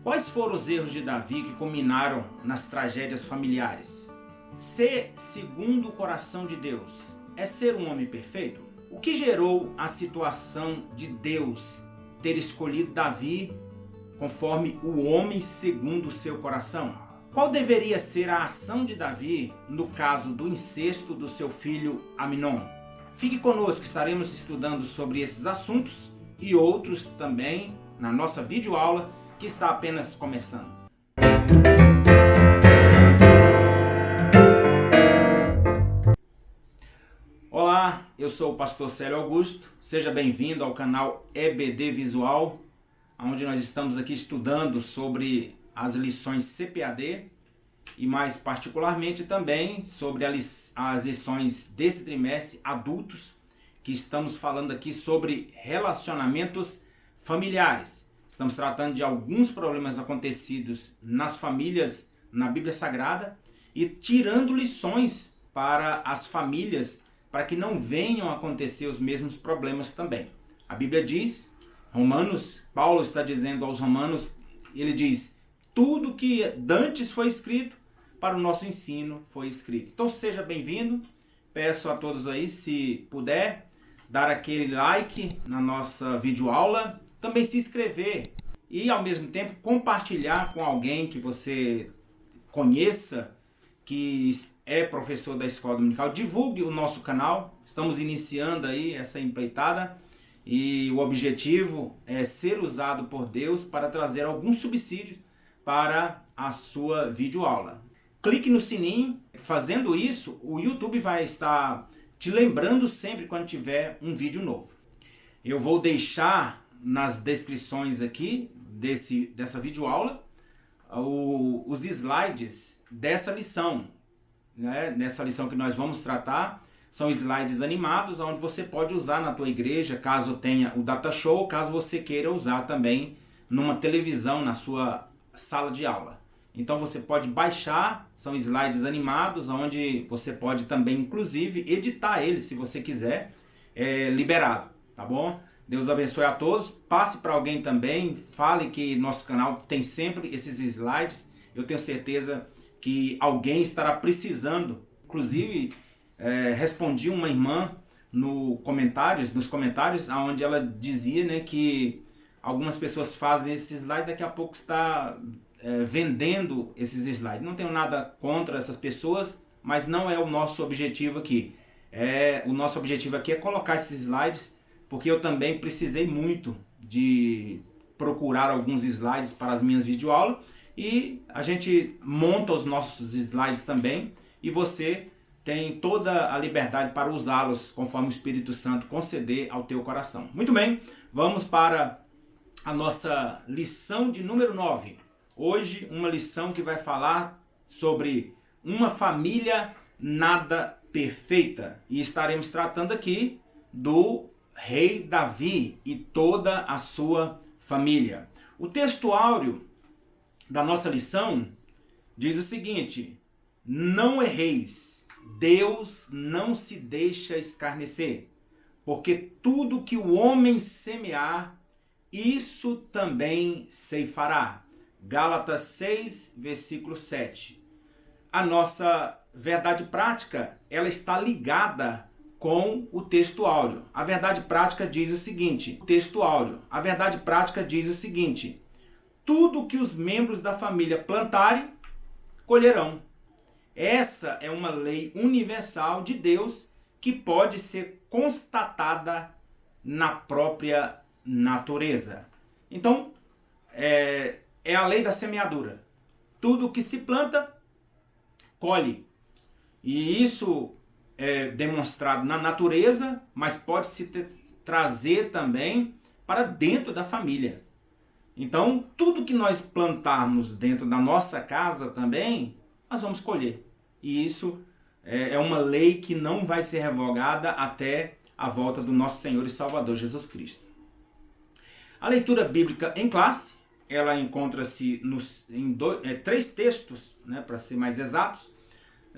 Quais foram os erros de Davi que culminaram nas tragédias familiares? Ser segundo o coração de Deus é ser um homem perfeito? O que gerou a situação de Deus ter escolhido Davi conforme o homem segundo o seu coração? Qual deveria ser a ação de Davi no caso do incesto do seu filho Amnon? Fique conosco, estaremos estudando sobre esses assuntos e outros também na nossa videoaula que está apenas começando. Olá, eu sou o pastor Célio Augusto, seja bem-vindo ao canal EBD Visual, onde nós estamos aqui estudando sobre as lições CPAD e mais particularmente também sobre as lições desse trimestre adultos, que estamos falando aqui sobre relacionamentos familiares. Estamos tratando de alguns problemas acontecidos nas famílias na Bíblia Sagrada e tirando lições para as famílias para que não venham a acontecer os mesmos problemas também. A Bíblia diz, Paulo está dizendo aos Romanos, ele diz, tudo que dantes foi escrito, para o nosso ensino foi escrito. Então seja bem-vindo, peço a todos aí, se puder, dar aquele like na nossa videoaula, também se inscrever e ao mesmo tempo compartilhar com alguém que você conheça, que é professor da escola dominical. Divulgue o nosso canal, estamos iniciando aí essa empreitada e o objetivo é ser usado por Deus para trazer algum subsídio para a sua videoaula. Clique no sininho, fazendo isso o YouTube vai estar te lembrando sempre quando tiver um vídeo novo. Eu vou deixar nas descrições aqui dessa videoaula os slides dessa lição, né? Nessa lição que nós vamos tratar, são slides animados, onde você pode usar na tua igreja, caso tenha o data show, caso você queira usar também numa televisão, na sua sala de aula. Então você pode baixar, são slides animados, onde você pode também, inclusive, editar eles, se você quiser, liberado, tá bom? Deus abençoe a todos, passe para alguém também, fale que nosso canal tem sempre esses slides, eu tenho certeza que alguém estará precisando. Inclusive, respondi uma irmã nos comentários, onde ela dizia, né, que algumas pessoas fazem esse slide, daqui a pouco está vendendo esses slides. Não tenho nada contra essas pessoas, mas não é o nosso objetivo aqui. O nosso objetivo aqui é colocar esses slides, porque eu também precisei muito de procurar alguns slides para as minhas videoaulas, e a gente monta os nossos slides também, e você tem toda a liberdade para usá-los conforme o Espírito Santo conceder ao teu coração. Muito bem, vamos para a nossa lição de número 9. Hoje, uma lição que vai falar sobre uma família nada perfeita. E estaremos tratando aqui do rei Davi e toda a sua família. O texto áureo da nossa lição diz o seguinte: não erreis, Deus não se deixa escarnecer, porque tudo que o homem semear, isso também ceifará. Gálatas 6, versículo 7. A nossa verdade prática, ela está ligada com o texto áureo. A verdade prática diz o seguinte, tudo que os membros da família plantarem, colherão. Essa é uma lei universal de Deus que pode ser constatada na própria natureza. Então, é a lei da semeadura. Tudo que se planta, colhe. E isso é demonstrado na natureza, mas pode se trazer também para dentro da família. Então, tudo que nós plantarmos dentro da nossa casa também, nós vamos colher. E isso é uma lei que não vai ser revogada até a volta do nosso Senhor e Salvador Jesus Cristo. A leitura bíblica em classe, ela encontra-se em 3 textos, né, para ser mais exatos,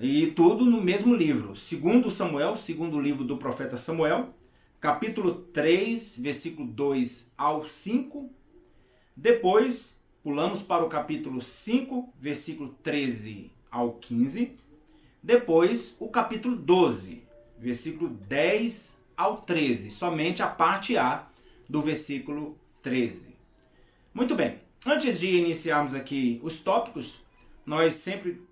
e tudo no mesmo livro. Segundo Samuel, segundo livro do profeta Samuel, capítulo 3, versículo 2 ao 5. Depois, Pulamos para o capítulo 5, versículo 13 ao 15. Depois o capítulo 12, versículo 10 ao 13. Somente a parte A do versículo 13. Muito bem. Antes de iniciarmos aqui os tópicos, nós sempre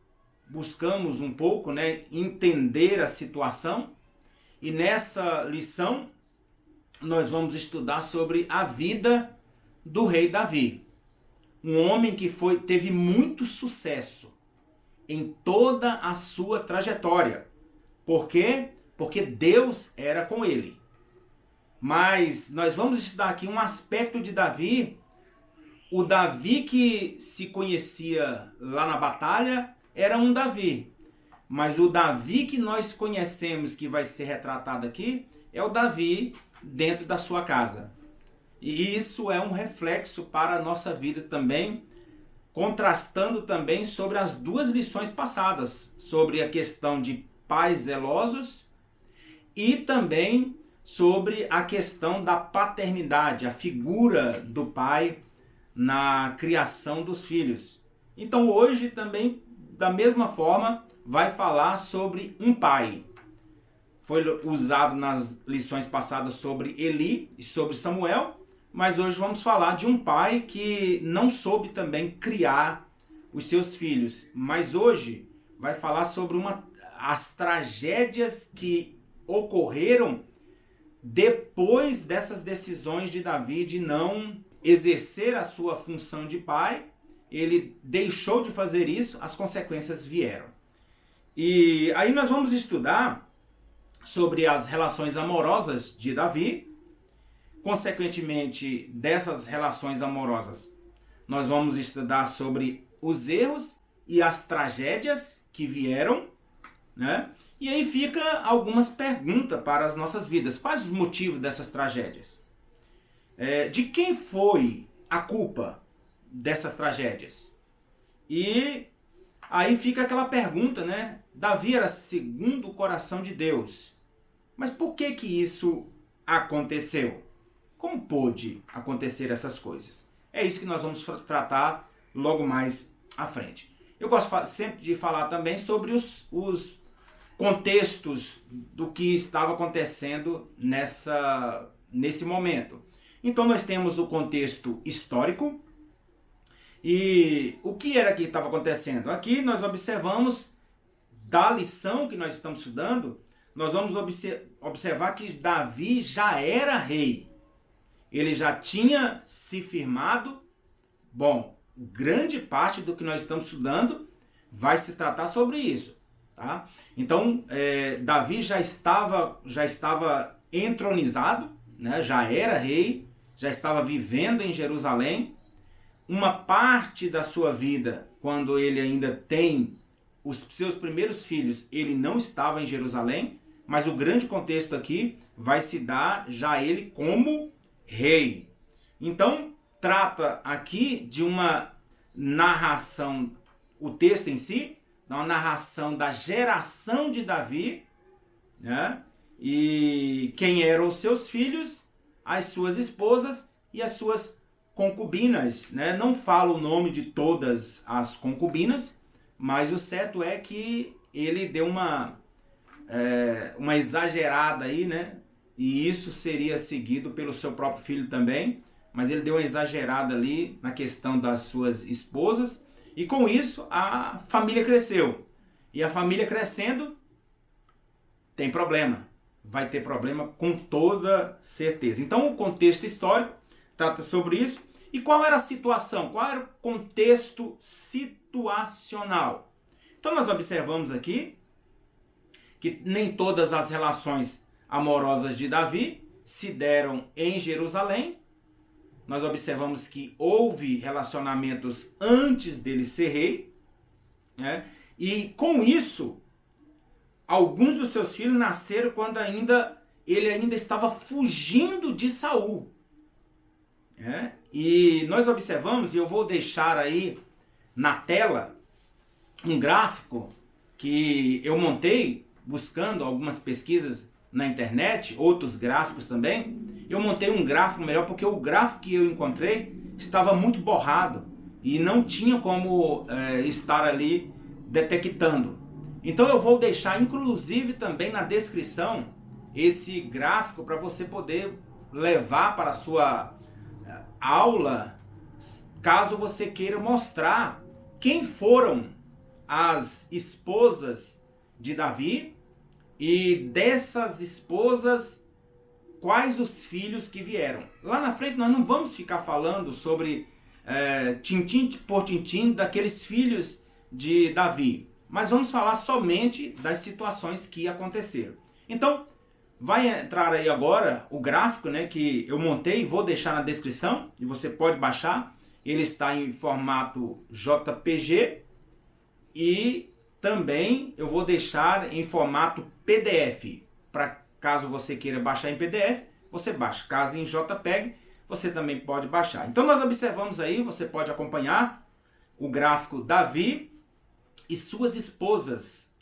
buscamos um pouco, entender a situação. E nessa lição nós vamos estudar sobre a vida do rei Davi. Um homem que teve muito sucesso em toda a sua trajetória. Por quê? Porque Deus era com ele. Mas nós vamos estudar aqui um aspecto de Davi. O Davi que se conhecia lá na batalha era um Davi. Mas o Davi que nós conhecemos, que vai ser retratado aqui, é o Davi dentro da sua casa. E isso é um reflexo para a nossa vida também, contrastando também sobre as duas lições passadas, sobre a questão de pais zelosos e também sobre a questão da paternidade, a figura do pai na criação dos filhos. Então hoje também, da mesma forma, vai falar sobre um pai. Foi usado nas lições passadas sobre Eli e sobre Samuel, mas hoje vamos falar de um pai que não soube também criar os seus filhos. Mas hoje vai falar sobre as tragédias que ocorreram depois dessas decisões de Davi de não exercer a sua função de pai. Ele deixou de fazer isso, as consequências vieram. E aí nós vamos estudar sobre as relações amorosas de Davi. Consequentemente, dessas relações amorosas, nós vamos estudar sobre os erros e as tragédias que vieram, E aí fica algumas perguntas para as nossas vidas. Quais os motivos dessas tragédias? De quem foi a culpa dessas tragédias? E aí fica aquela pergunta, Davi era segundo o coração de Deus. Mas por que isso aconteceu? Como pôde acontecer essas coisas? É isso que nós vamos tratar logo mais à frente. Eu gosto sempre de falar também sobre os contextos do que estava acontecendo nesse momento. Então nós temos o contexto histórico. E o que era que estava acontecendo? Aqui nós observamos, da lição que nós estamos estudando, nós vamos observar que Davi já era rei. Ele já tinha se firmado. Bom, grande parte do que nós estamos estudando vai se tratar sobre isso. Tá? Então, Davi já estava entronizado, já era rei, já estava vivendo em Jerusalém. Uma parte da sua vida, quando ele ainda tem os seus primeiros filhos, ele não estava em Jerusalém, mas o grande contexto aqui vai se dar já ele como rei. Então, trata aqui de uma narração, o texto em si, uma narração da geração de Davi, e quem eram os seus filhos, as suas esposas e as suas concubinas. Não falo o nome de todas as concubinas, mas o certo é que ele deu uma exagerada aí, e isso seria seguido pelo seu próprio filho também, mas ele deu uma exagerada ali na questão das suas esposas, e com isso a família cresceu. E a família crescendo tem problema, vai ter problema com toda certeza. Então o contexto histórico trata sobre isso. E qual era a situação? Qual era o contexto situacional? Então nós observamos aqui que nem todas as relações amorosas de Davi se deram em Jerusalém. Nós observamos que houve relacionamentos antes dele ser rei, e com isso, alguns dos seus filhos nasceram quando ele ainda estava fugindo de Saul. E nós observamos, e eu vou deixar aí na tela, um gráfico que eu montei buscando algumas pesquisas na internet, outros gráficos também. Eu montei um gráfico melhor porque o gráfico que eu encontrei estava muito borrado. e não tinha como estar ali detectando. Então eu vou deixar inclusive também na descrição esse gráfico para você poder levar para a sua aula, caso você queira mostrar quem foram as esposas de Davi e dessas esposas quais os filhos que vieram. Lá na frente nós não vamos ficar falando sobre tintim por tintim daqueles filhos de Davi, mas vamos falar somente das situações que aconteceram. Então, vai entrar aí agora o gráfico, né, que eu montei, vou deixar na descrição e você pode baixar. Ele está em formato JPG e também eu vou deixar em formato PDF. Para caso você queira baixar em PDF, você baixa. Caso em JPEG, você também pode baixar. Então nós observamos aí, você pode acompanhar o gráfico Davi e suas esposas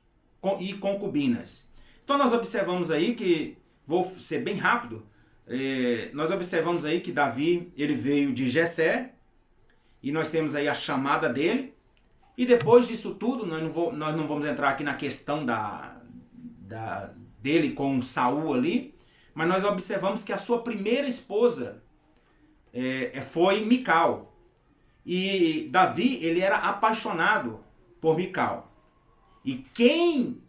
e concubinas. Então nós observamos aí que, vou ser bem rápido, nós observamos aí que Davi ele veio de Jessé, e nós temos aí a chamada dele, e depois disso tudo, nós não vamos entrar aqui na questão dele com Saul ali, mas nós observamos que a sua primeira esposa foi Mical, e Davi ele era apaixonado por Mical, e quem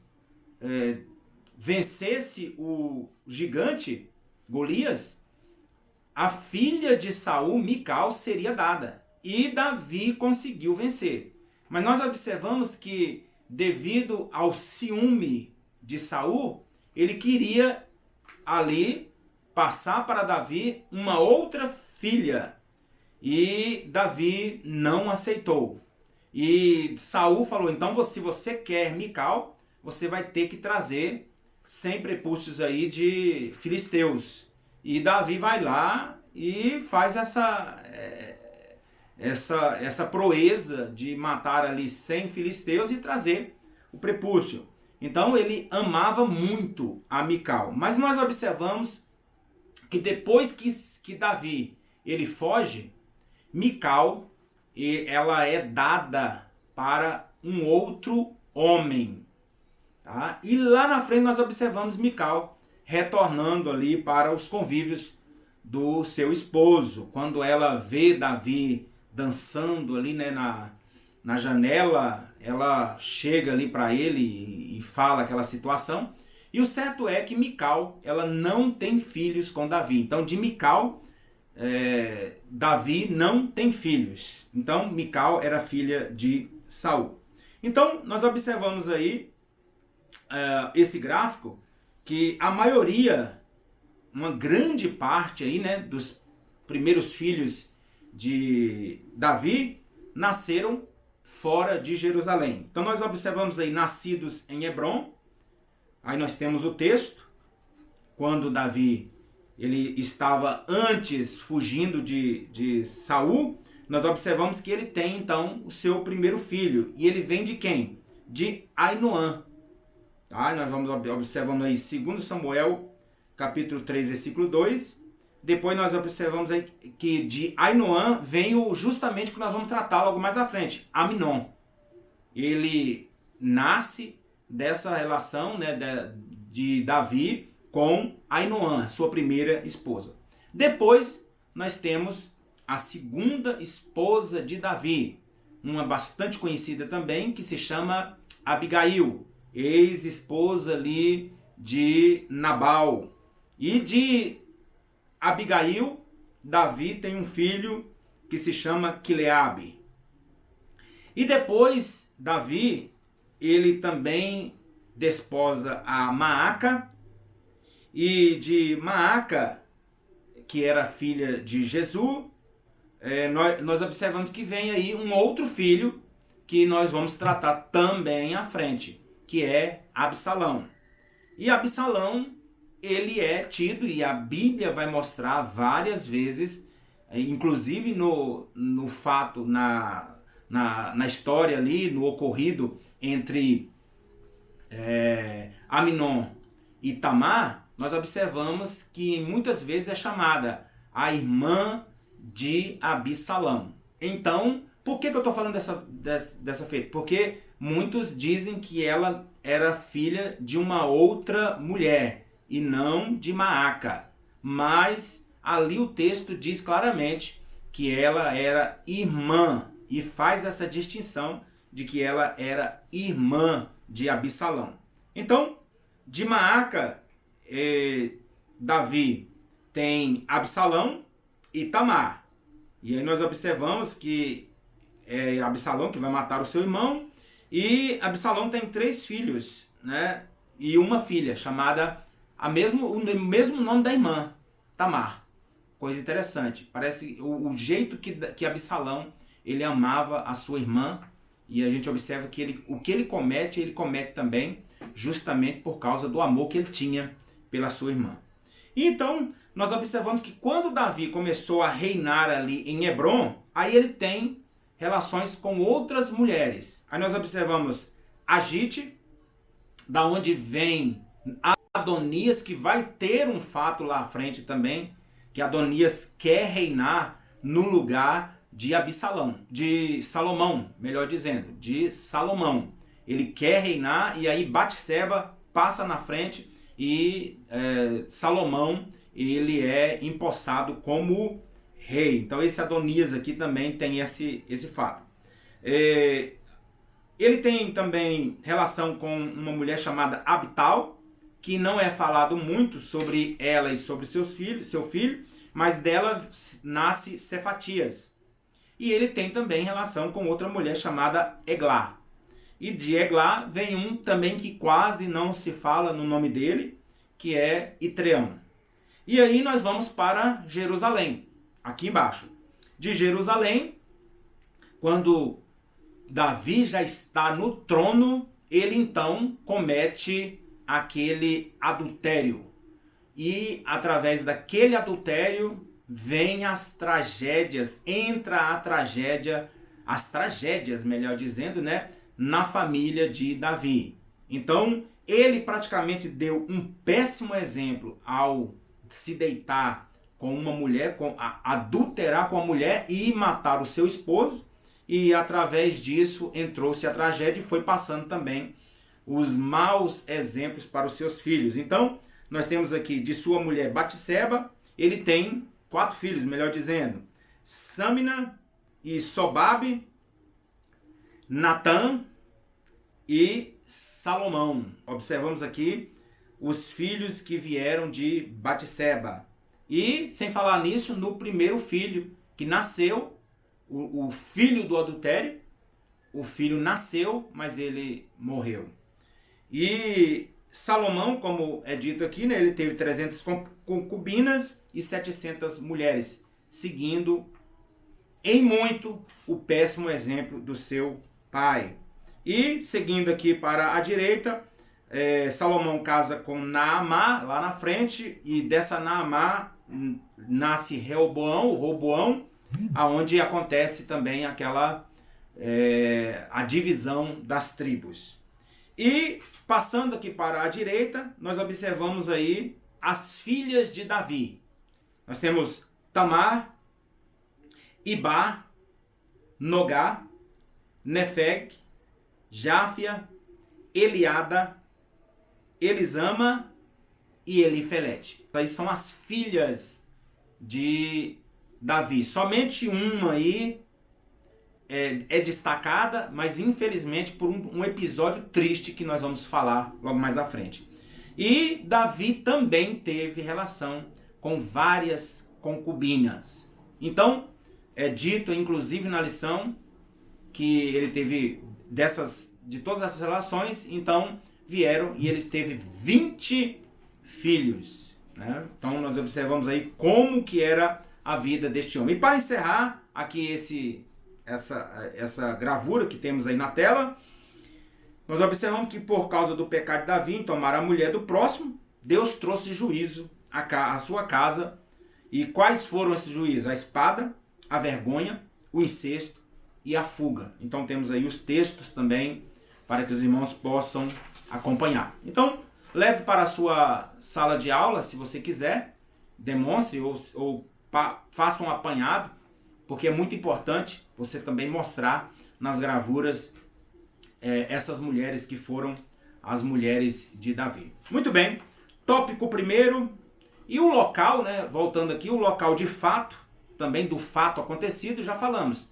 vencesse o gigante Golias, a filha de Saul, Mical, seria dada. E Davi conseguiu vencer. Mas nós observamos que, devido ao ciúme de Saul, ele queria ali passar para Davi uma outra filha. E Davi não aceitou. E Saul falou, então se você quer Mical, você vai ter que trazer 100 prepúcios aí de filisteus. E Davi vai lá e faz essa proeza de matar ali 100 filisteus e trazer o prepúcio. Então ele amava muito a Mical. Mas nós observamos que depois que Davi ele foge, Mical ela é dada para um outro homem. Tá? E lá na frente nós observamos Mical retornando ali para os convívios do seu esposo. Quando ela vê Davi dançando ali, né, na janela, ela chega ali para ele e fala aquela situação. E o certo é que Mical ela não tem filhos com Davi. Então de Mical, Davi não tem filhos. Então Mical era filha de Saul. Então nós observamos aí esse gráfico que a maioria, uma grande parte aí, né, dos primeiros filhos de Davi nasceram fora de Jerusalém. Então nós observamos aí nascidos em Hebrom. Aí nós temos o texto quando Davi ele estava antes fugindo de Saul. Nós observamos que ele tem então o seu primeiro filho, e ele vem de quem? De Ainoã. Tá? Nós vamos observando aí 2 Samuel, capítulo 3, versículo 2. Depois nós observamos aí que de Ainoã vem justamente o que nós vamos tratar logo mais à frente, Aminon. Ele nasce dessa relação, né, de Davi com Ainoã, sua primeira esposa. Depois nós temos a segunda esposa de Davi, uma bastante conhecida também, que se chama Abigail, ex-esposa ali de Nabal. E de Abigail, Davi tem um filho que se chama Quileabe. E depois, Davi, ele também desposa a Maaca, e de Maaca, que era filha de Jesus, nós observamos que vem aí um outro filho que nós vamos tratar também à frente, que é Absalão. E Absalão, ele é tido, e a Bíblia vai mostrar várias vezes, inclusive no fato, na história ali, no ocorrido entre Aminon e Tamar, nós observamos que muitas vezes é chamada a irmã de Absalão. Então, Por que eu estou falando dessa feita? Porque muitos dizem que ela era filha de uma outra mulher e não de Maaca. Mas ali o texto diz claramente que ela era irmã e faz essa distinção de que ela era irmã de Absalão. Então, de Maaca, Davi tem Absalão e Tamar. E aí nós observamos que é Absalão que vai matar o seu irmão, e Absalão tem 3 filhos, né? E uma filha chamada o mesmo nome da irmã, Tamar. Coisa interessante. Parece o jeito que Absalão ele amava a sua irmã, e a gente observa que o que ele comete também justamente por causa do amor que ele tinha pela sua irmã. E então, nós observamos que quando Davi começou a reinar ali em Hebrom, aí ele tem relações com outras mulheres. Aí nós observamos Agite, da onde vem Adonias, que vai ter um fato lá à frente também, que Adonias quer reinar no lugar de Absalão, de Salomão, melhor dizendo, de Salomão. Ele quer reinar e aí Batseba passa na frente e Salomão ele é empossado como rei. Então esse Adonias aqui também tem esse fato. Ele tem também relação com uma mulher chamada Abital, que não é falado muito sobre ela e sobre seu filho, mas dela nasce Cefatias. E ele tem também relação com outra mulher chamada Eglá. E de Eglá vem um também que quase não se fala no nome dele, que é Itreão. E aí nós vamos para Jerusalém, aqui embaixo. De Jerusalém, quando Davi já está no trono, ele então comete aquele adultério. E através daquele adultério vem as tragédias, entra a tragédia, as tragédias, melhor dizendo, né, na família de Davi. Então, ele praticamente deu um péssimo exemplo ao se deitar com uma mulher, adulterar com a mulher e matar o seu esposo. E através disso entrou-se a tragédia e foi passando também os maus exemplos para os seus filhos. Então, nós temos aqui de sua mulher Batseba, ele tem 4 filhos, melhor dizendo, Samina e Sobabe, Natã e Salomão. Observamos aqui os filhos que vieram de Batseba. E, sem falar nisso, no primeiro filho que nasceu, o filho do adultério, o filho nasceu, mas ele morreu. E Salomão, como é dito aqui, né, ele teve 300 concubinas e 700 mulheres, seguindo em muito o péssimo exemplo do seu pai. E seguindo aqui para a direita, Salomão casa com Naamá, lá na frente, e dessa Naamá nasce Roboão, aonde acontece também aquela a divisão das tribos. E passando aqui para a direita, nós observamos aí as filhas de Davi. Nós temos Tamar, Ibá, Nogá, Nefeg, Jáfia, Eliada, Elisama e Elifelete. Aí são as filhas de Davi. Somente uma aí é destacada, mas infelizmente por um episódio triste que nós vamos falar logo mais à frente. E Davi também teve relação com várias concubinas. Então, é dito inclusive na lição que ele teve de todas essas relações, então vieram e ele teve 20 filhos. Né? Então nós observamos aí como que era a vida deste homem. E para encerrar aqui essa gravura que temos aí na tela, nós observamos que por causa do pecado de Davi em tomar a mulher do próximo, Deus trouxe juízo à sua casa. E quais foram esses juízos? A espada, a vergonha, o incesto e a fuga. Então temos aí os textos também para que os irmãos possam acompanhar. Então, leve para a sua sala de aula, se você quiser, demonstre ou faça um apanhado, porque é muito importante você também mostrar nas gravuras essas mulheres que foram as mulheres de Davi. Muito bem, tópico primeiro, e o local, né, voltando aqui, o local de fato, também do fato acontecido, já falamos.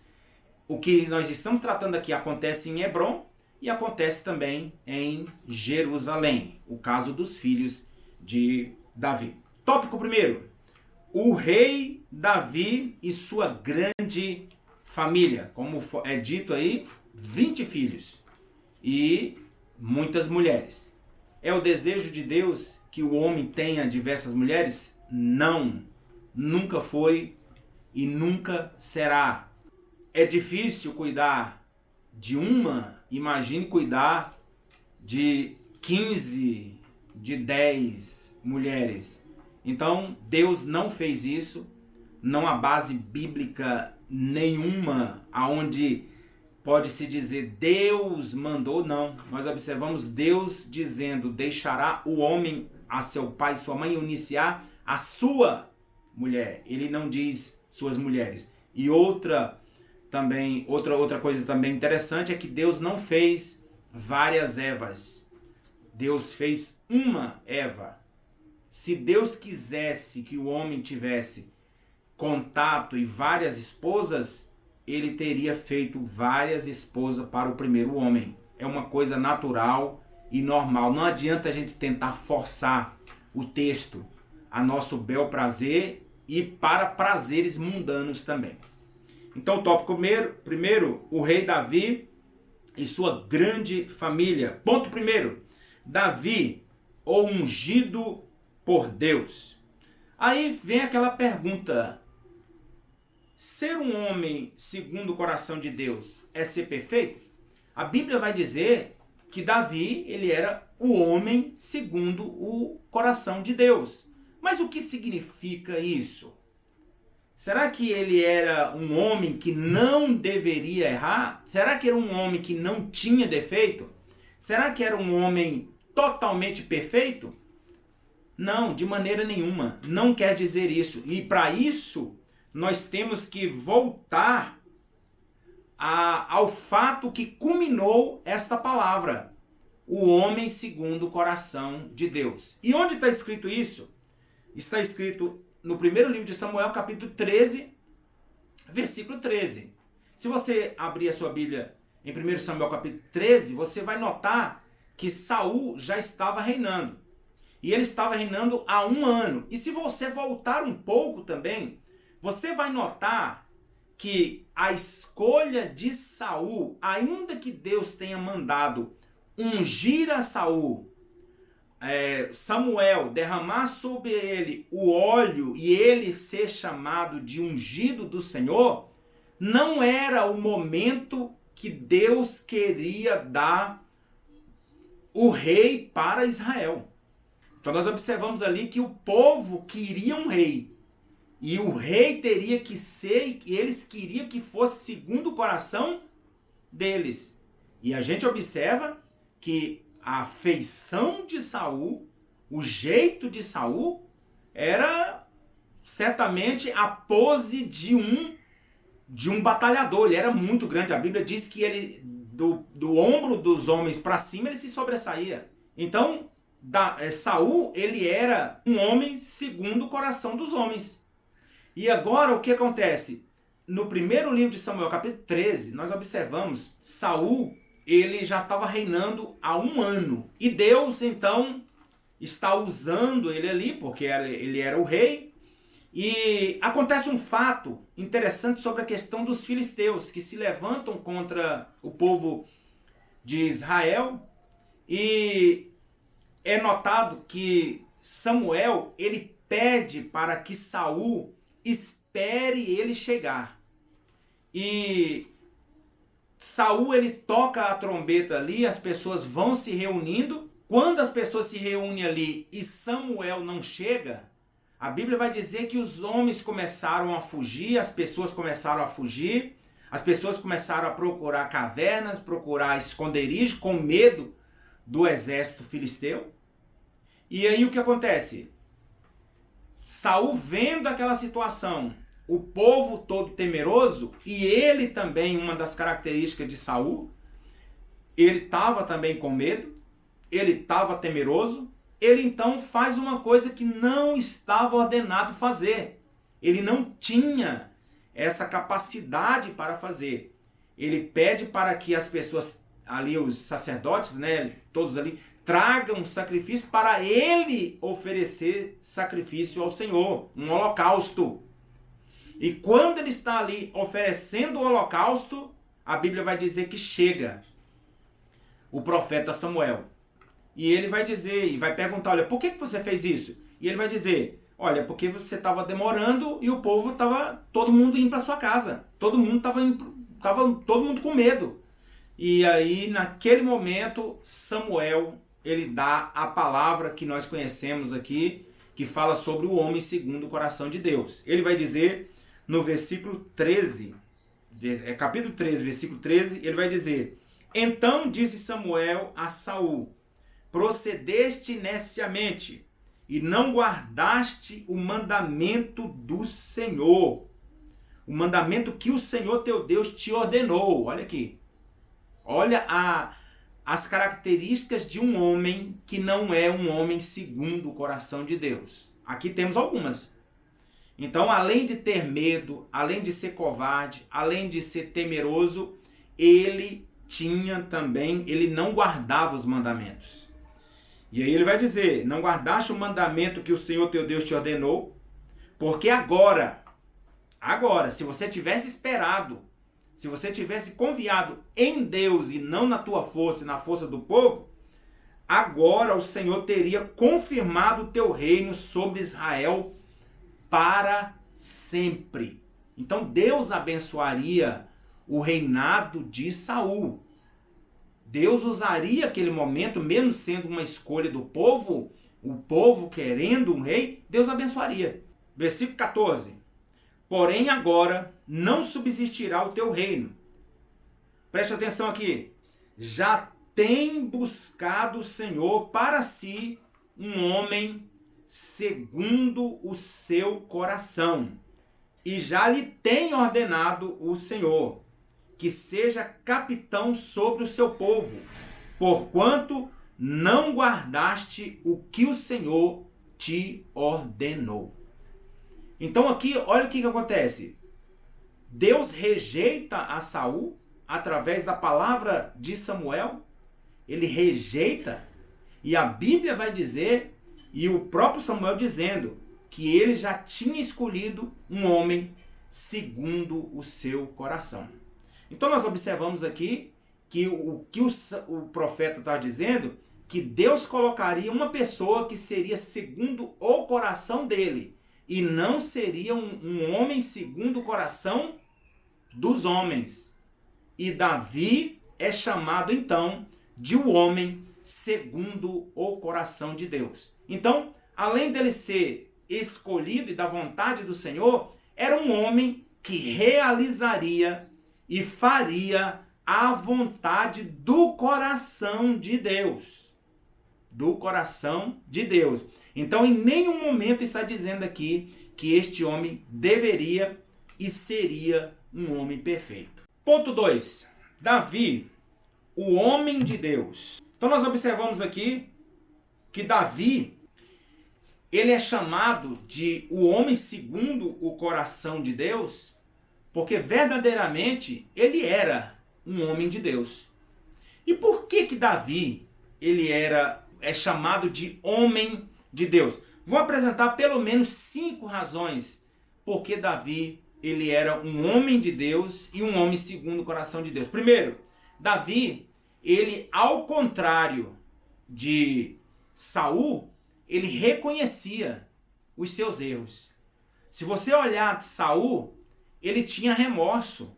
O que nós estamos tratando aqui acontece em Hebrom e acontece também em Jerusalém, o caso dos filhos de Davi. Tópico primeiro, o rei Davi e sua grande família. Como é dito aí, 20 filhos e muitas mulheres. É o desejo de Deus que o homem tenha diversas mulheres? Não, nunca foi e nunca será. É difícil cuidar de uma, imagine cuidar de 15, de 10 mulheres. Então, Deus não fez isso, não há base bíblica nenhuma aonde pode-se dizer Deus mandou, não. Nós observamos Deus dizendo, deixará o homem a seu pai e sua mãe iniciar a sua mulher. Ele não diz suas mulheres. E outra coisa também interessante é que Deus não fez várias Evas. Deus fez uma Eva. Se Deus quisesse que o homem tivesse contato e várias esposas, ele teria feito várias esposas para o primeiro homem. É uma coisa natural e normal. Não adianta a gente tentar forçar o texto a nosso bel prazer e para prazeres mundanos também. Então, tópico primeiro, o rei Davi e sua grande família. Ponto primeiro, Davi, o ungido por Deus. Aí vem aquela pergunta: ser um homem segundo o coração de Deus é ser perfeito? A Bíblia vai dizer que Davi, ele era o homem segundo o coração de Deus. Mas o que significa isso? Será que ele era um homem que não deveria errar? Será que era um homem que não tinha defeito? Será que era um homem totalmente perfeito? Não, de maneira nenhuma. Não quer dizer isso. E para isso, nós temos que voltar ao fato que culminou esta palavra. O homem segundo o coração de Deus. E onde está escrito isso? Está escrito no primeiro livro de Samuel, capítulo 13, versículo 13. Se você abrir a sua Bíblia em 1 Samuel, capítulo 13, você vai notar que Saul já estava reinando. E ele estava reinando há 1 ano. E se você voltar um pouco também, você vai notar que a escolha de Saul, ainda que Deus tenha mandado ungir a Saul, Samuel derramar sobre ele o óleo e ele ser chamado de ungido do Senhor, não era o momento que Deus queria dar o rei para Israel. Então nós observamos ali que o povo queria um rei. E o rei teria que ser, e eles queriam que fosse segundo o coração deles. E a gente observa que a feição de Saul, o jeito de Saul, era certamente a pose de um batalhador. Ele era muito grande. A Bíblia diz que ele, do ombro dos homens para cima, ele se sobressaía. Então, Saul, ele era um homem segundo o coração dos homens. E agora o que acontece? No primeiro livro de Samuel, capítulo 13, nós observamos Saul, ele já estava reinando há 1 ano. E Deus, então, está usando ele ali, porque ele era o rei. E acontece um fato interessante sobre a questão dos filisteus, que se levantam contra o povo de Israel. E é notado que Samuel, ele pede para que Saul espere ele chegar. E Saul, ele toca a trombeta ali, as pessoas vão se reunindo. Quando as pessoas se reúnem ali e Samuel não chega, a Bíblia vai dizer que os homens começaram a fugir, as pessoas começaram a fugir, as pessoas começaram a procurar cavernas, procurar esconderijo, com medo do exército filisteu. E aí o que acontece? Saul, vendo aquela situação, o povo todo temeroso, e ele também, uma das características de Saul, ele estava também com medo, ele estava temeroso, ele então faz uma coisa que não estava ordenado fazer. Ele não tinha essa capacidade para fazer. Ele pede para que as pessoas ali, os sacerdotes, né, todos ali, tragam sacrifício para ele oferecer sacrifício ao Senhor, um holocausto. E quando ele está ali oferecendo o holocausto, a Bíblia vai dizer que chega o profeta Samuel. E ele vai dizer, e vai perguntar, olha, por que você fez isso? E ele vai dizer, olha, porque você estava demorando e o povo estava, todo mundo indo para sua casa. Todo mundo estava todo mundo com medo. E aí, naquele momento, Samuel, ele dá a palavra que nós conhecemos aqui, que fala sobre o homem segundo o coração de Deus. Ele vai dizer no versículo 13, capítulo 13, versículo 13, ele vai dizer, então disse Samuel a Saul, procedeste neciamente e não guardaste o mandamento do Senhor, o mandamento que o Senhor teu Deus te ordenou. Olha aqui, olha as características de um homem que não é um homem segundo o coração de Deus. Aqui temos algumas. Então, além de ter medo, além de ser covarde, além de ser temeroso, ele tinha também, ele não guardava os mandamentos. E aí ele vai dizer, não guardaste o mandamento que o Senhor teu Deus te ordenou, porque agora, se você tivesse esperado, se você tivesse confiado em Deus e não na tua força e na força do povo, agora o Senhor teria confirmado o teu reino sobre Israel para sempre. Então Deus abençoaria o reinado de Saul. Deus usaria aquele momento, mesmo sendo uma escolha do povo, o povo querendo um rei, Deus abençoaria. Versículo 14. Porém agora não subsistirá o teu reino. Preste atenção aqui. Já tem buscado o Senhor para si um homem segundo o seu coração. E já lhe tem ordenado o Senhor que seja capitão sobre o seu povo, porquanto não guardaste o que o Senhor te ordenou. Então aqui, olha o que acontece. Deus rejeita a Saul através da palavra de Samuel. Ele rejeita, e a Bíblia vai dizer, e o próprio Samuel dizendo, que ele já tinha escolhido um homem segundo o seu coração. Então nós observamos aqui que o profeta está dizendo, que Deus colocaria uma pessoa que seria segundo o coração dele, e não seria um homem segundo o coração dos homens. E Davi é chamado então de um homem segundo o coração de Deus. Então, além dele ser escolhido e da vontade do Senhor, era um homem que realizaria e faria a vontade do coração de Deus. Do coração de Deus. Então, em nenhum momento está dizendo aqui que este homem deveria e seria um homem perfeito. Ponto 2. Davi, o homem de Deus. Então, nós observamos aqui que Davi, ele é chamado de o homem segundo o coração de Deus, porque verdadeiramente ele era um homem de Deus. E por que Davi é chamado de homem de Deus? Vou apresentar pelo menos 5 razões porque Davi ele era um homem de Deus e um homem segundo o coração de Deus. Primeiro, Davi, ele, ao contrário de Saul, ele reconhecia os seus erros. Se você olhar Saul, ele tinha remorso.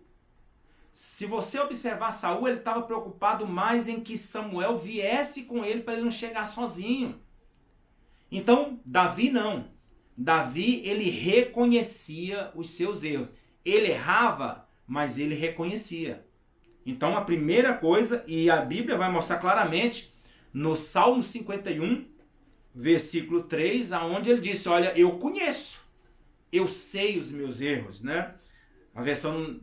Se você observar Saul, ele estava preocupado mais em que Samuel viesse com ele para ele não chegar sozinho. Então, Davi não. Davi, ele reconhecia os seus erros. Ele errava, mas ele reconhecia. Então, a primeira coisa, e a Bíblia vai mostrar claramente, no Salmo 51, versículo 3, aonde ele disse, olha, eu conheço eu sei os meus erros, né? A versão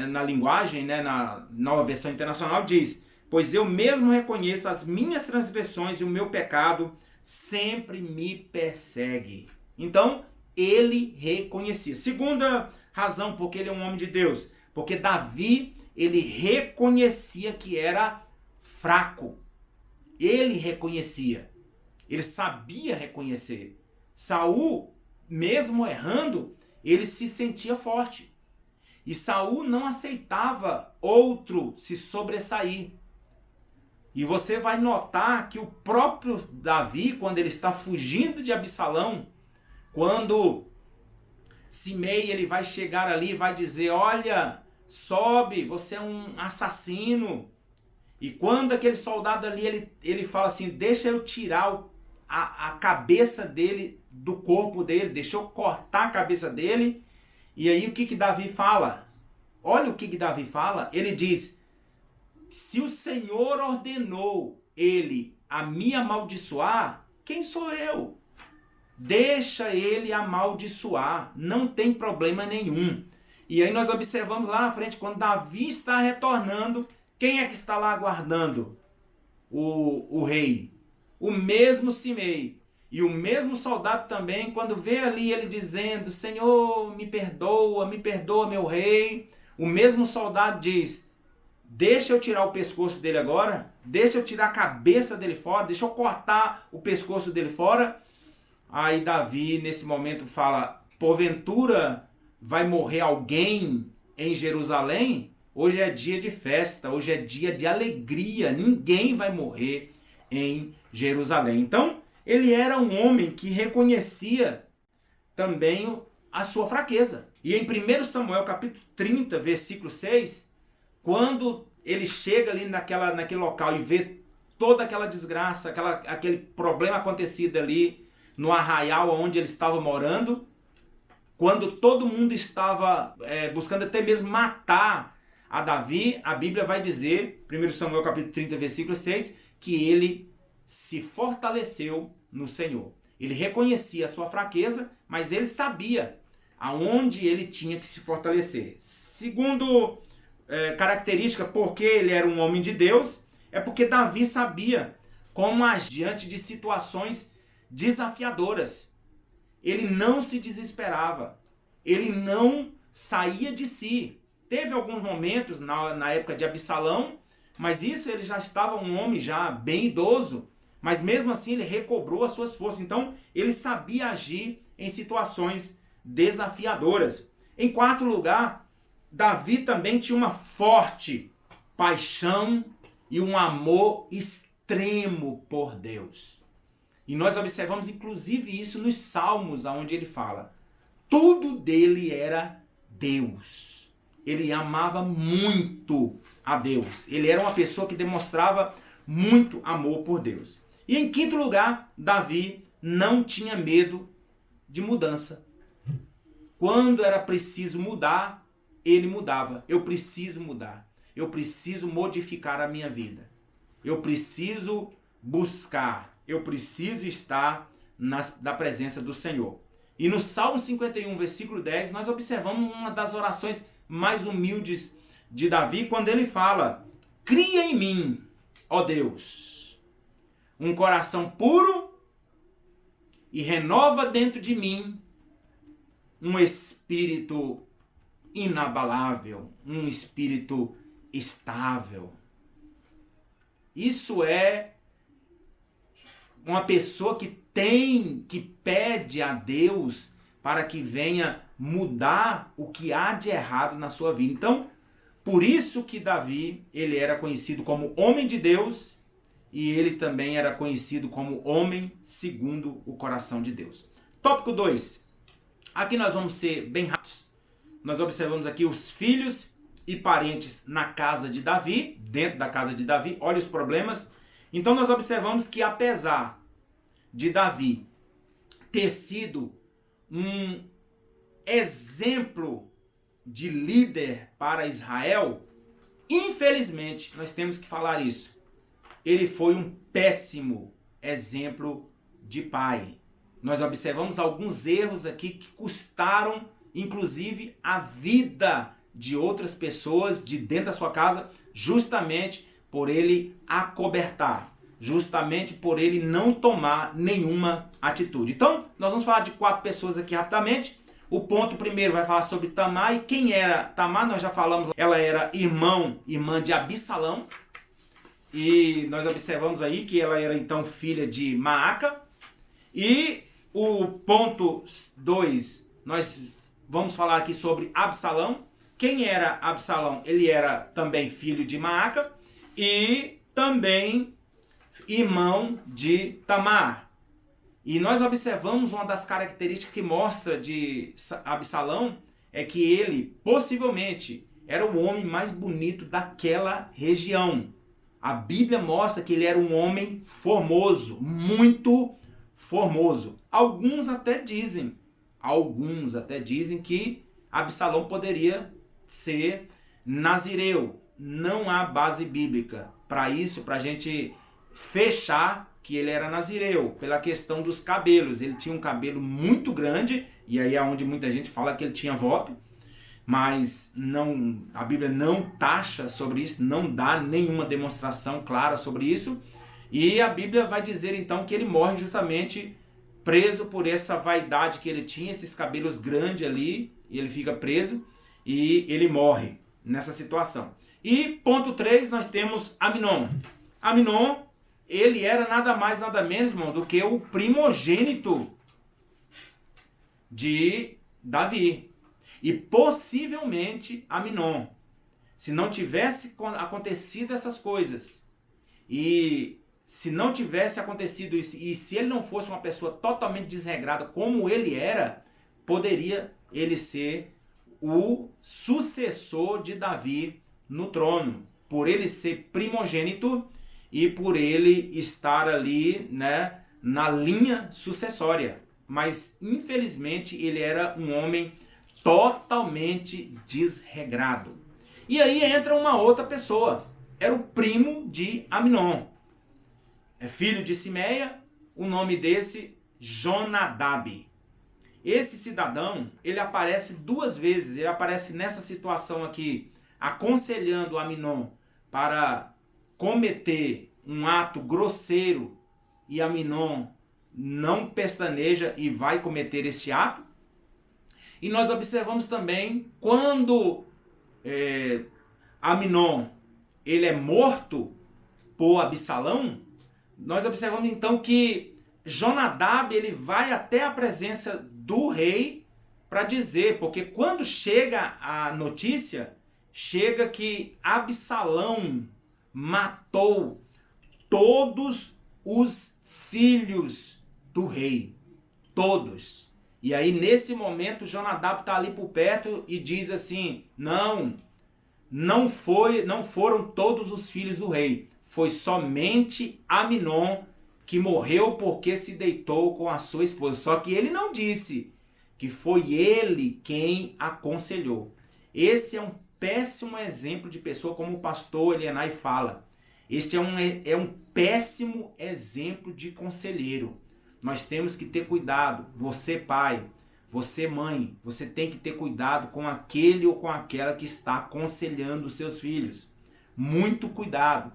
na linguagem, né, na Nova Versão Internacional diz: pois eu mesmo reconheço as minhas transgressões e o meu pecado sempre me persegue. Então, ele reconhecia. Segunda razão porque ele é um homem de Deus, porque Davi, ele reconhecia que era fraco. Ele reconhecia. Ele sabia reconhecer. Saul, mesmo errando, ele se sentia forte. E Saul não aceitava outro se sobressair. E você vai notar que o próprio Davi, quando ele está fugindo de Absalão, quando Simei ele vai chegar ali e vai dizer: olha, sobe, você é um assassino. E quando aquele soldado ali, ele fala assim: deixa eu tirar a cabeça dele do corpo dele, deixa eu cortar a cabeça dele. E aí o que Davi fala? Olha o que Davi fala. Ele diz: se o Senhor ordenou ele a me amaldiçoar, quem sou eu? Deixa ele amaldiçoar, não tem problema nenhum. E aí nós observamos lá na frente, quando Davi está retornando, quem é que está lá aguardando o rei? O mesmo Simei. E o mesmo soldado também, quando vê ali ele dizendo: Senhor, me perdoa, meu rei. O mesmo soldado diz: deixa eu tirar o pescoço dele agora, deixa eu tirar a cabeça dele fora, deixa eu cortar o pescoço dele fora. Aí Davi nesse momento fala: porventura vai morrer alguém em Jerusalém? Hoje é dia de festa, hoje é dia de alegria, ninguém vai morrer em Jerusalém. Então, ele era um homem que reconhecia também a sua fraqueza. E em 1 Samuel capítulo 30, versículo 6, quando ele chega ali naquele local e vê toda aquela desgraça, aquele problema acontecido ali no arraial onde ele estava morando, quando todo mundo estava buscando até mesmo matar a Davi, a Bíblia vai dizer, 1 Samuel capítulo 30, versículo 6, que ele se fortaleceu no Senhor. Ele reconhecia a sua fraqueza, mas ele sabia aonde ele tinha que se fortalecer. Segundo característica, porque ele era um homem de Deus, é porque Davi sabia como agir diante de situações desafiadoras. Ele não se desesperava, ele não saía de si. Teve alguns momentos na época de Absalão, mas isso ele já estava um homem já bem idoso, mas mesmo assim ele recobrou as suas forças. Então ele sabia agir em situações desafiadoras. Em quarto lugar, Davi também tinha uma forte paixão e um amor extremo por Deus. E nós observamos inclusive isso nos Salmos, onde ele fala: tudo dele era Deus. Ele amava muito a Deus. Ele era uma pessoa que demonstrava muito amor por Deus. E em quinto lugar, Davi não tinha medo de mudança. Quando era preciso mudar, ele mudava. Eu preciso mudar. Eu preciso modificar a minha vida. Eu preciso buscar. Eu preciso estar na presença do Senhor. E no Salmo 51, versículo 10, nós observamos uma das orações mais humildes de Davi, quando ele fala: cria em mim, ó Deus, um coração puro e renova dentro de mim um espírito inabalável, um espírito estável. Isso é uma pessoa que pede a Deus para que venha mudar o que há de errado na sua vida. Então, por isso que Davi, ele era conhecido como homem de Deus, e ele também era conhecido como homem segundo o coração de Deus. Tópico 2. Aqui nós vamos ser bem rápidos. Nós observamos aqui os filhos e parentes na casa de Davi, dentro da casa de Davi. Olha os problemas. Então nós observamos que apesar de Davi ter sido um exemplo de líder para Israel, infelizmente, nós temos que falar isso, ele foi um péssimo exemplo de pai. nós observamos alguns erros aqui que custaram, inclusive, a vida de outras pessoas de dentro da sua casa, justamente por ele acobertar, justamente por ele não tomar nenhuma atitude. Então, nós vamos falar de 4 pessoas aqui rapidamente. O ponto primeiro vai falar sobre Tamar. E quem era Tamar? Nós já falamos, ela era irmã de Absalão. E nós observamos aí que ela era então filha de Maaca. E o ponto 2, nós vamos falar aqui sobre Absalão. Quem era Absalão? Ele era também filho de Maaca e também irmão de Tamar. E nós observamos uma das características que mostra de Absalão é que ele possivelmente era o homem mais bonito daquela região. A Bíblia mostra que ele era um homem formoso, muito formoso. Alguns até dizem que Absalão poderia ser nazireu. Não há base bíblica para isso, para a gente fechar que ele era nazireu, pela questão dos cabelos. Ele tinha um cabelo muito grande, e aí é onde muita gente fala que ele tinha voto, mas não, a Bíblia não taxa sobre isso, não dá nenhuma demonstração clara sobre isso, e a Bíblia vai dizer então que ele morre justamente preso por essa vaidade que ele tinha, esses cabelos grandes ali, e ele fica preso, e ele morre nessa situação. E ponto 3, nós temos Amnon. Amnon, ele era nada mais, nada menos, irmão, do que o primogênito de Davi. E possivelmente Amnon, se não tivesse acontecido essas coisas, e se não tivesse acontecido isso, e se ele não fosse uma pessoa totalmente desregrada como ele era, poderia ele ser o sucessor de Davi no trono, por ele ser primogênito e por ele estar ali, né, na linha sucessória. Mas infelizmente ele era um homem totalmente desregrado. E aí entra uma outra pessoa, era o primo de Amnon, é filho de Simeia, o nome desse Jonadab. Esse cidadão, ele aparece 2 vezes, ele aparece nessa situação aqui, aconselhando Amnon para cometer um ato grosseiro, e Amnon não pestaneja e vai cometer este ato. E nós observamos também quando Amnon ele é morto por Absalão, nós observamos então que Jonadab ele vai até a presença do rei para dizer, porque quando chega a notícia, chega que Absalão matou todos os filhos do rei, todos. E aí nesse momento Jonadab está ali por perto e diz assim, não foram todos os filhos do rei, foi somente Amnon que morreu porque se deitou com a sua esposa. Só que ele não disse que foi ele quem aconselhou. Esse é um péssimo exemplo de pessoa, como o pastor Elienay fala. Este é um péssimo exemplo de conselheiro. Nós temos que ter cuidado. Você pai, você mãe, você tem que ter cuidado com aquele ou com aquela que está aconselhando os seus filhos. Muito cuidado.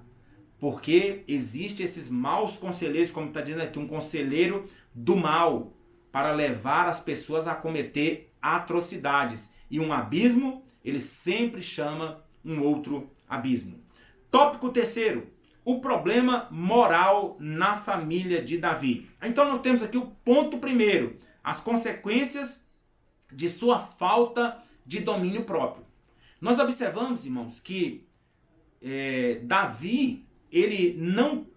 Porque existem esses maus conselheiros, como está dizendo aqui, um conselheiro do mal, para levar as pessoas a cometer atrocidades. E um abismo, ele sempre chama um outro abismo. Tópico 3, o problema moral na família de Davi. Então nós temos aqui o ponto 1, as consequências de sua falta de domínio próprio. Nós observamos, irmãos, que Davi ele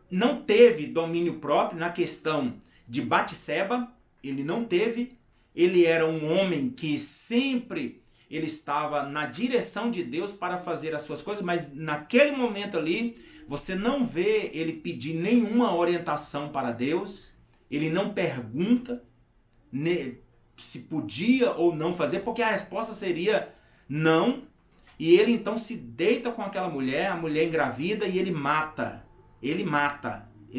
não teve domínio próprio na questão de Batseba, ele não teve. Ele era um homem que sempre ele estava na direção de Deus para fazer as suas coisas, mas naquele momento ali, você não vê ele pedir nenhuma orientação para Deus, ele não pergunta se podia ou não fazer, porque a resposta seria não. E ele então se deita com aquela mulher, a mulher engravida e ele mata. Ele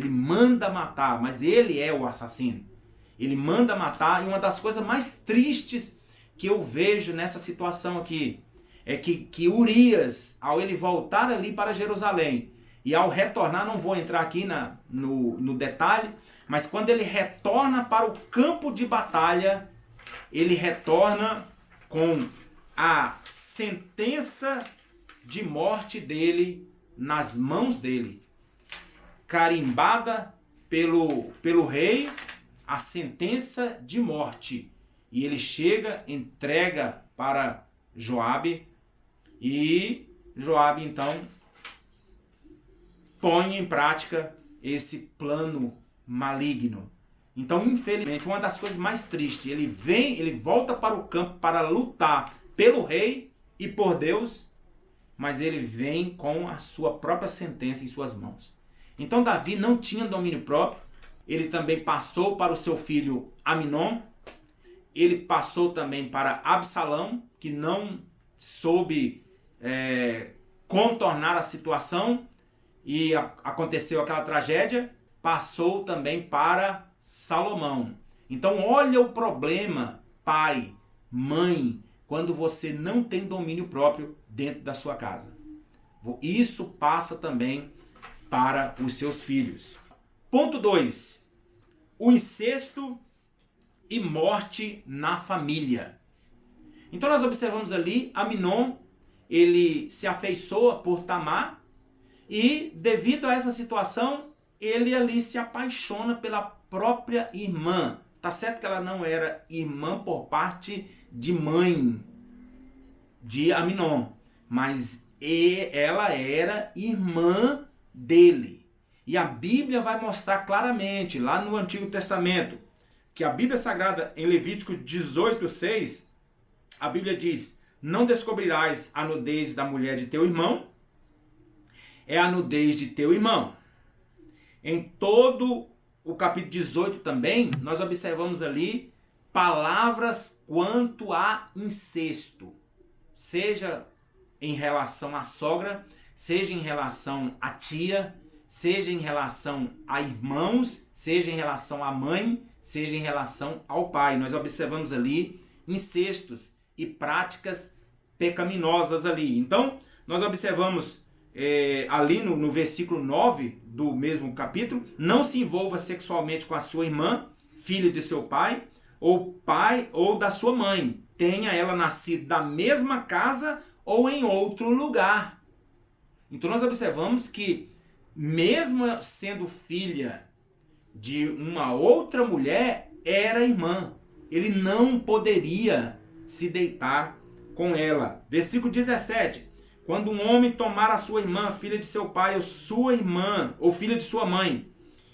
manda matar, mas ele é o assassino. Ele manda matar, e uma das coisas mais tristes que eu vejo nessa situação aqui é que Urias, ao ele voltar ali para Jerusalém, e ao retornar, não vou entrar aqui no detalhe, mas quando ele retorna para o campo de batalha, ele retorna com a sentença de morte dele nas mãos dele, carimbada pelo rei, a sentença de morte. E ele chega, entrega para Joabe, e Joabe então põe em prática esse plano maligno. Então, infelizmente, uma das coisas mais tristes, ele volta para o campo para lutar pelo rei e por Deus, mas ele vem com a sua própria sentença em suas mãos. Então, Davi não tinha domínio próprio, ele também passou para o seu filho Aminon, ele passou também para Absalão, que não soube contornar a situação, e aconteceu aquela tragédia. Passou também para Salomão. Então olha o problema, pai, mãe, quando você não tem domínio próprio dentro da sua casa. Isso passa também para os seus filhos. Ponto 2. O incesto e morte na família. Então nós observamos ali, Aminon, ele se afeiçoa por Tamar, e devido a essa situação, ele ali se apaixona pela própria irmã. Tá certo que ela não era irmã por parte de mãe de Aminon, mas ela era irmã dele. E a Bíblia vai mostrar claramente, lá no Antigo Testamento, que a Bíblia Sagrada, em Levítico 18:6, a Bíblia diz: não descobrirás a nudez da mulher de teu irmão, é a nudez de teu irmão. Em todo o capítulo 18 também, nós observamos ali palavras quanto a incesto. Seja em relação à sogra, seja em relação à tia, seja em relação a irmãos, seja em relação à mãe, seja em relação ao pai. Nós observamos ali incestos e práticas pecaminosas ali. Então, nós observamos ali no versículo 9 do mesmo capítulo: não se envolva sexualmente com a sua irmã, filha de seu pai ou da sua mãe, tenha ela nascido da mesma casa ou em outro lugar. Então nós observamos que, mesmo sendo filha de uma outra mulher, era irmã. Ele não poderia se deitar com ela. Versículo 17: quando um homem tomar a sua irmã, filha de seu pai, ou sua irmã, ou filha de sua mãe,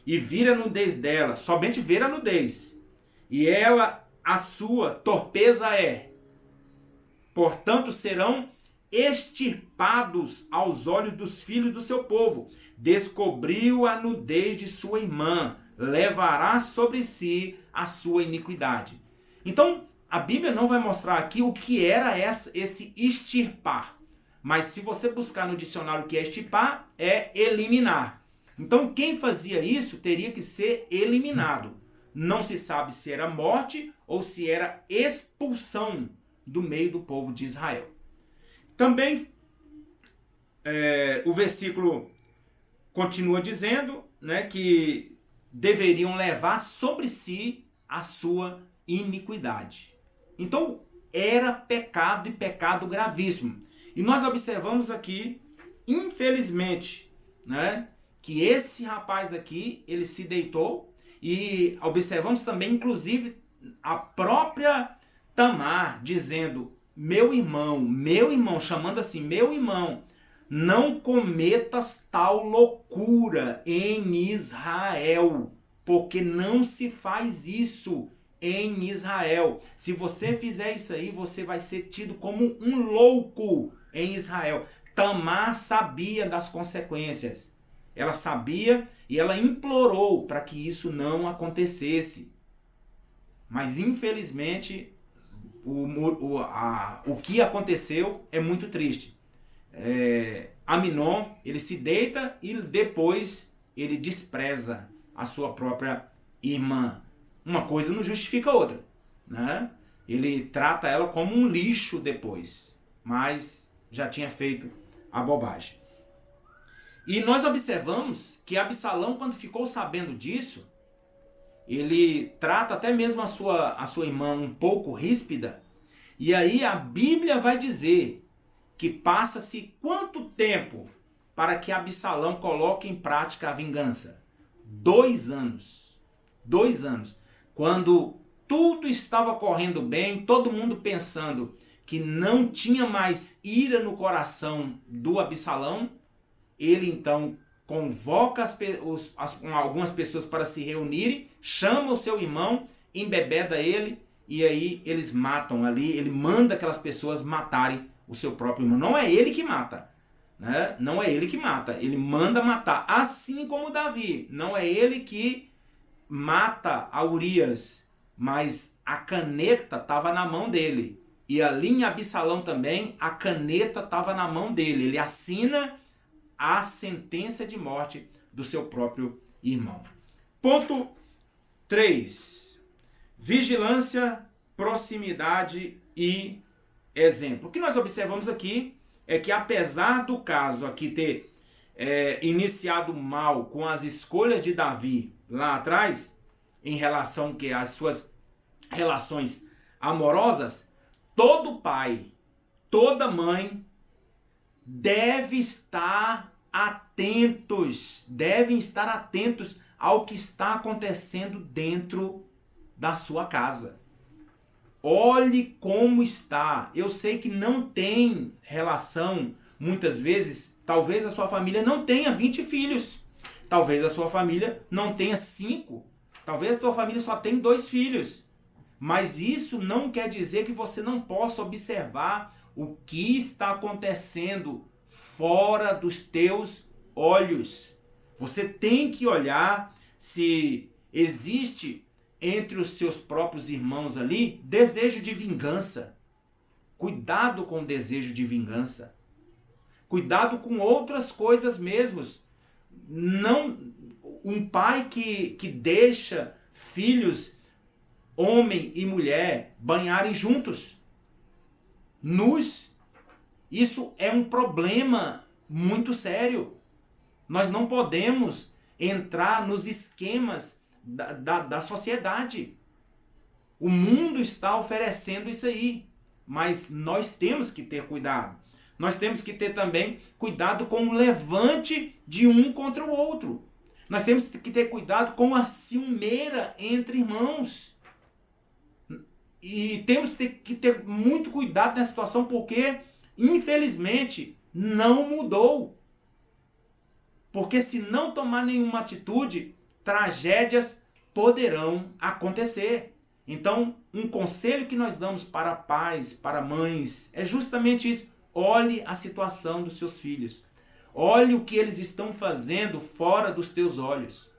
e vir a nudez dela, somente ver a nudez, e ela a sua torpeza portanto serão extirpados aos olhos dos filhos do seu povo. Descobriu a nudez de sua irmã, levará sobre si a sua iniquidade. Então, a Bíblia não vai mostrar aqui o que era esse extirpar. Mas se você buscar no dicionário o que é extirpar, é eliminar. Então quem fazia isso teria que ser eliminado. Não se sabe se era morte ou se era expulsão do meio do povo de Israel. Também o versículo continua dizendo, né, que deveriam levar sobre si a sua iniquidade. Então era pecado, e pecado gravíssimo. E nós observamos aqui, infelizmente, né, que esse rapaz aqui, ele se deitou, e observamos também, inclusive, a própria Tamar dizendo: meu irmão, chamando assim, meu irmão, não cometas tal loucura em Israel, porque não se faz isso em Israel. Se você fizer isso aí, você vai ser tido como um louco em Israel. Tamar sabia das consequências. Ela sabia e ela implorou para que isso não acontecesse. Mas infelizmente o que aconteceu é muito triste. Aminon, ele se deita e depois ele despreza a sua própria irmã. Uma coisa não justifica a outra, né? Ele trata ela como um lixo depois, mas já tinha feito a bobagem. E nós observamos que Absalão, quando ficou sabendo disso, ele trata até mesmo a sua irmã um pouco ríspida. E aí a Bíblia vai dizer que passa-se quanto tempo para que Absalão coloque em prática a vingança? 2 anos. 2 anos. Quando tudo estava correndo bem, todo mundo pensando que não tinha mais ira no coração do Absalão, ele então convoca algumas pessoas para se reunirem, chama o seu irmão, embebeda ele, e aí eles matam ali, ele manda aquelas pessoas matarem o seu próprio irmão. Não é ele que mata, né? Não é ele que mata, ele manda matar. Assim como Davi, não é ele que mata a Urias, mas a caneta estava na mão dele. E ali em Absalão também, a caneta estava na mão dele. Ele assina a sentença de morte do seu próprio irmão. Ponto 3. Vigilância, proximidade e exemplo. O que nós observamos aqui é que, apesar do caso aqui ter iniciado mal com as escolhas de Davi lá atrás, em relação às suas relações amorosas, todo pai, toda mãe devem estar atentos ao que está acontecendo dentro da sua casa. Olhe como está. Eu sei que não tem relação, muitas vezes, talvez a sua família não tenha 20 filhos. Talvez a sua família não tenha 5. Talvez a sua família só tenha 2 filhos. Mas isso não quer dizer que você não possa observar o que está acontecendo fora dos teus olhos. Você tem que olhar se existe entre os seus próprios irmãos ali desejo de vingança. Cuidado com o desejo de vingança. Cuidado com outras coisas mesmo. Não, um pai que deixa filhos, homem e mulher, banharem juntos, nus. Isso é um problema muito sério. Nós não podemos entrar nos esquemas da sociedade. O mundo está oferecendo isso aí, mas nós temos que ter cuidado. Nós temos que ter também cuidado com o levante de um contra o outro. Nós temos que ter cuidado com a ciumeira entre irmãos. E temos que ter muito cuidado nessa situação, porque infelizmente não mudou. Porque se não tomar nenhuma atitude, tragédias poderão acontecer. Então, um conselho que nós damos para pais, para mães, é justamente isso. Olhe a situação dos seus filhos. Olhe o que eles estão fazendo fora dos teus olhos.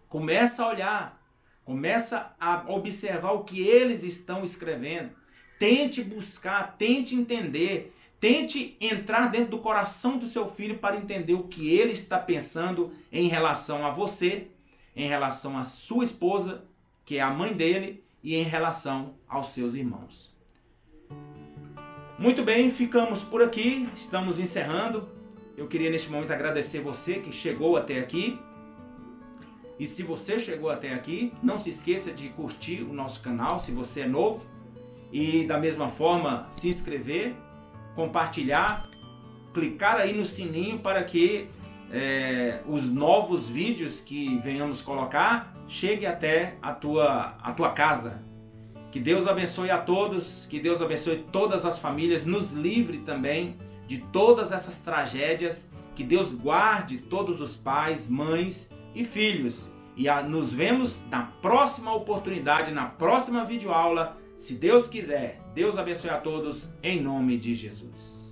Começa a olhar. Começa a observar o que eles estão escrevendo. Tente buscar, tente entender. Tente entrar dentro do coração do seu filho para entender o que ele está pensando em relação a você, em relação à sua esposa, que é a mãe dele, e em relação aos seus irmãos. Muito bem, ficamos por aqui, estamos encerrando. Eu queria neste momento agradecer você que chegou até aqui. E se você chegou até aqui, não se esqueça de curtir o nosso canal, se você é novo. E da mesma forma, se inscrever, compartilhar, clicar aí no sininho para que os novos vídeos que venhamos colocar cheguem até a tua casa. Que Deus abençoe a todos, que Deus abençoe todas as famílias, nos livre também de todas essas tragédias, que Deus guarde todos os pais, mães e filhos. E nos vemos na próxima oportunidade, na próxima videoaula, se Deus quiser. Deus abençoe a todos, em nome de Jesus.